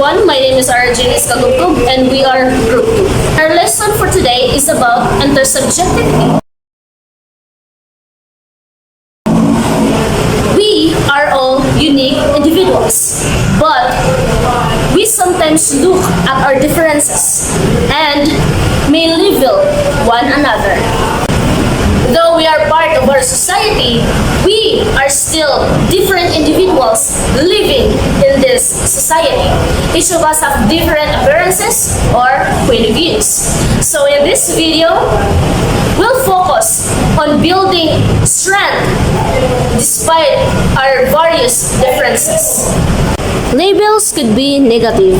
everyone, my name is Arjun Iskagugug and we are Group 2. Our lesson for today is about intersubjectivity. We are all unique individuals, but we sometimes look at our differences and may belittle one another. Though we are part of our society, we are still different individuals living in this society. Each of us have different appearances or point of views. So in this video, we'll focus on building strength despite our various differences. Labels could be negative.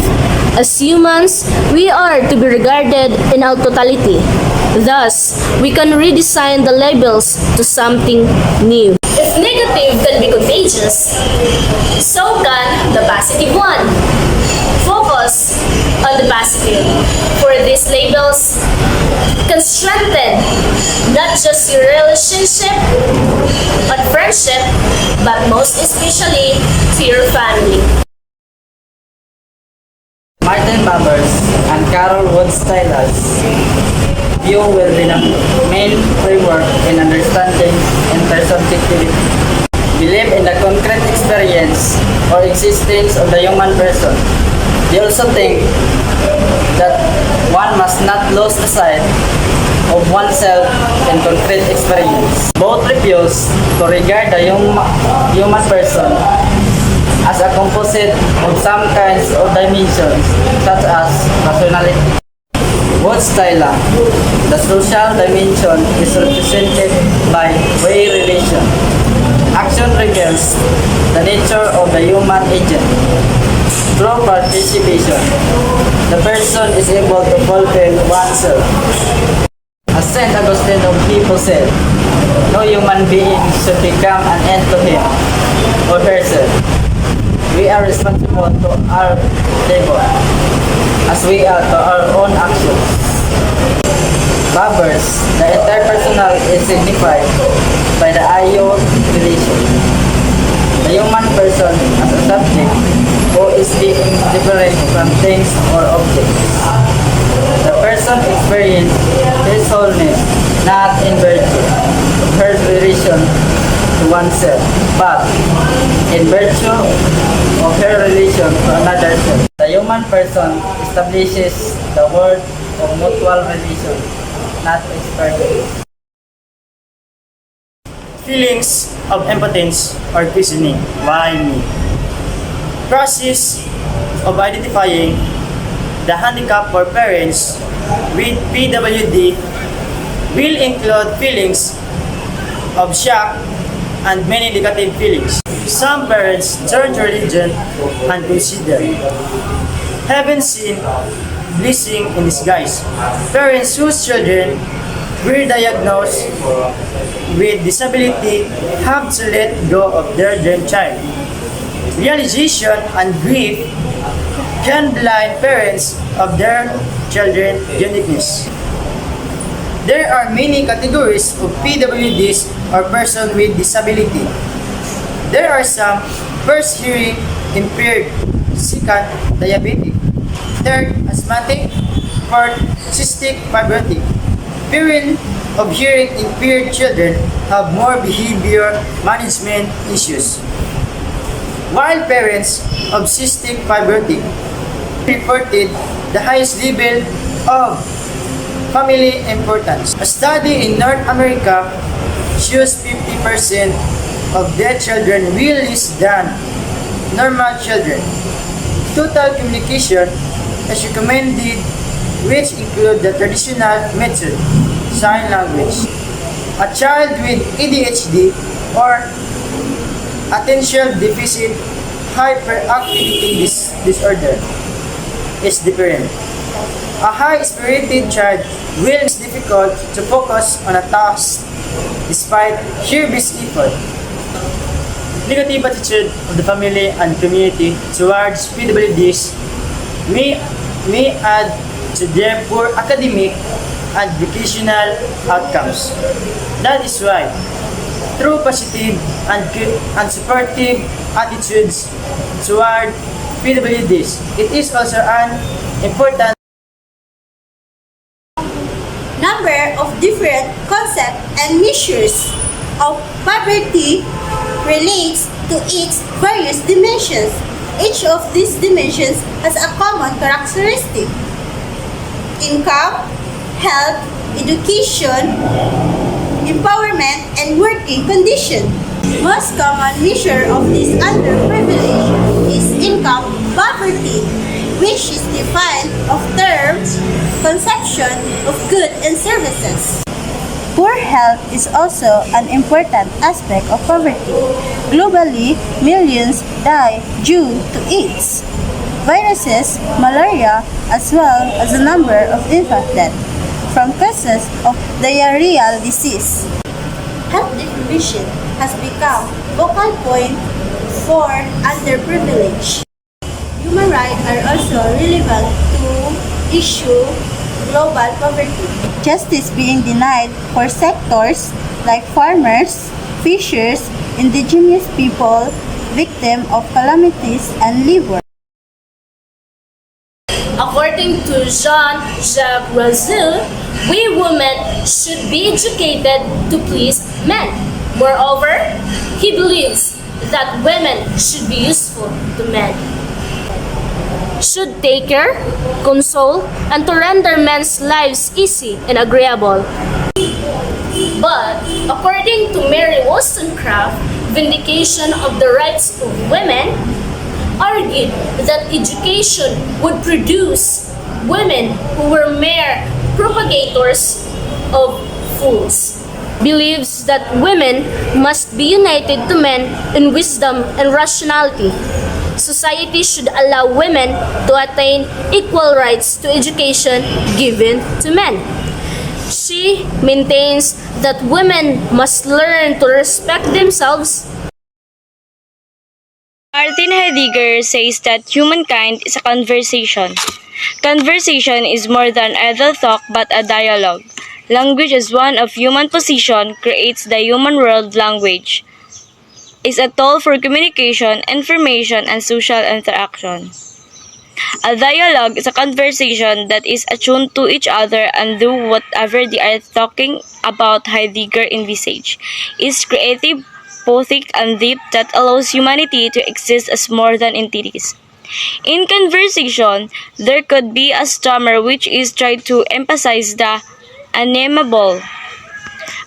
As humans, we are to be regarded in our totality. Thus, we can redesign the labels to something new. If negative can be contagious, so can the positive one. Focus on the positive, for these labels can strengthen not just your relationship but friendship, but most especially to your family. Martin Buber's and Carol Wood-Styler's view will be the main framework in understanding intersubjectivity. Believe in the concrete experience or existence of the human person. They also think that one must not lose the sight of oneself in concrete experience. Both refuse to regard the human person as a composite of some kinds of dimensions, such as personality. Wood-Styler, the social dimension is represented by way relation. Action reveals the nature of the human agent. Through participation, the person is able to fulfill oneself. As St. Augustine of Hippo said, no human being should become an end to him or herself. We are responsible to our labor as we are to our own actions. Buber's, the interpersonal is signified by the I-O relation. The human person as a subject who is being different from things or objects. The person experiences his wholeness not in virtue of her relation to oneself, but in virtue of her relation to another self. The human person establishes the word of mutual relation, not experience. Feelings of impotence or questioning, why me? Process of identifying the handicap for parents with PWD will include feelings of shock and many negative feelings. Some parents turn to religion and consider heaven seen blessing in disguise. Parents whose children were diagnosed with disability have to let go of their dream child. Realization and grief can blind parents of their children's uniqueness. There are many categories of PWDs or person with disability. There are some: first, hearing impaired; second, diabetic; third, asthmatic; fourth, cystic fibrotic. Parents of hearing impaired children have more behavior management issues, while parents of cystic fibrotic reported the highest level of family importance. A study in North America shows 50% of their children will less than normal children. Total communication is recommended, which include the traditional method, sign language. A child with ADHD or attention deficit hyperactivity disorder is different. A high-spirited child will is difficult to focus on a task despite her best effort. Negative attitude of the family and community towards PWDs may add to their poor academic and vocational outcomes. That is why, through positive and supportive attitudes toward PWDs. It is also an important number of different concepts and measures of poverty relates to its various dimensions. Each of these dimensions has a common characteristic: income, health, education, empowerment, and working condition. Most common measure of this underprivilege is income poverty, which is defined of terms consumption of goods and services. Poor health is also an important aspect of poverty. Globally, millions die due to AIDS, viruses, malaria, as well as a number of infant deaths from causes of diarrheal disease. Health deprivation has become focal point for underprivileged. Human rights are also relevant to issue global poverty. Justice being denied for sectors like farmers, fishers, indigenous people, victims of calamities and labor. According to Jean-Jacques Rousseau, we women should be educated to please men. Moreover, he believes that women should be useful to men, should take care, console, and to render men's lives easy and agreeable. But according to Mary Wollstonecraft, vindication of the rights of women argued that education would produce women who were mere propagators of fools. Believes that women must be united to men in wisdom and rationality. Society should allow women to attain equal rights to education given to men. She maintains that women must learn to respect themselves. Martin Heidegger says that humankind is a conversation. Conversation is more than idle talk but a dialogue. Language as one of human position creates the human world. Language is a tool for communication, information, and social interaction. A dialogue is a conversation that is attuned to each other and do whatever they are talking about. Heidegger envisaged is creative, poetic, and deep that allows humanity to exist as more than entities. In conversation, there could be a stammer which is trying to emphasize the unnameable.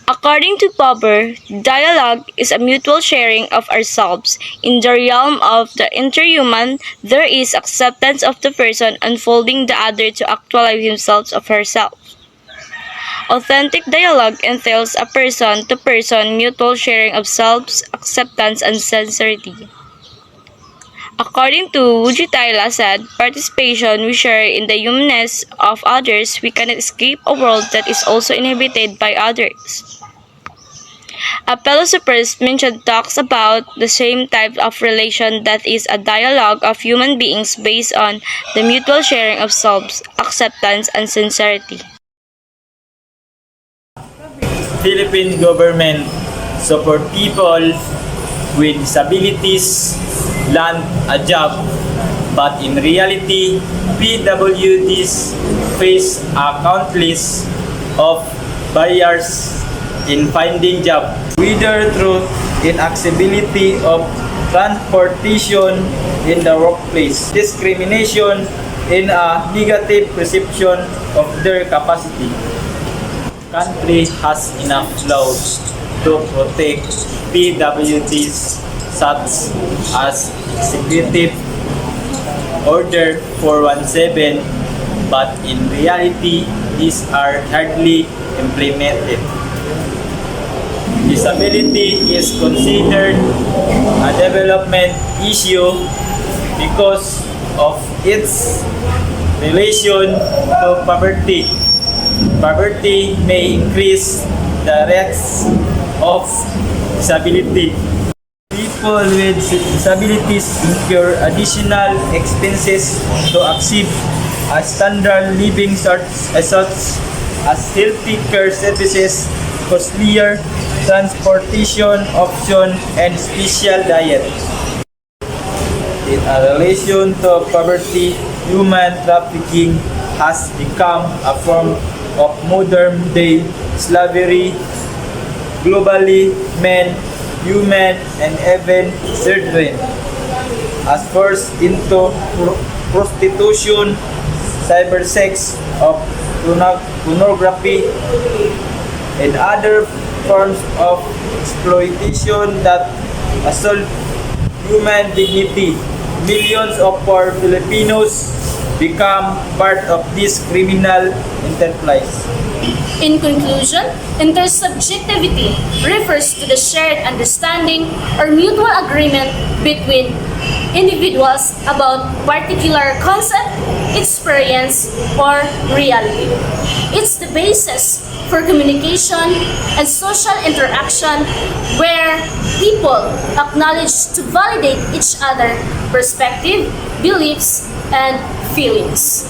According to Popper, dialogue is a mutual sharing of ourselves. In the realm of the interhuman, there is acceptance of the person unfolding the other to actualize himself or herself. Authentic dialogue entails a person-to-person mutual sharing of self-acceptance and sincerity. According to Wujitaila said, participation we share in the humanness of others, we cannot escape a world that is also inhabited by others. A philosophers mentioned talks about the same type of relation that is a dialogue of human beings based on the mutual sharing of selves, acceptance, and sincerity. Philippine government support people with disabilities land a job, but in reality, PWDs face a countless of barriers in finding job, whether through inaccessibility of transportation in the workplace, discrimination, and a negative perception of their capacity. Country has enough laws to protect PWDs such as Executive Order 417, but in reality, these are hardly implemented. Disability is considered a development issue because of its relation to poverty. Poverty may increase the rates of disability. People with disabilities incur additional expenses to achieve a standard living such as healthy care services, costlier transportation option, and special diet. In a relation to poverty, human trafficking has become a form of modern-day slavery. Globally, men, women, and even children are forced into prostitution, cybersex, of pornography, and other forms of exploitation that assault human dignity. Millions of poor Filipinos become part of this criminal enterprise. In conclusion, intersubjectivity refers to the shared understanding or mutual agreement between individuals about particular concept, experience, or reality. It's the basis for communication and social interaction where people acknowledge to validate each other perspective, beliefs, and feelings.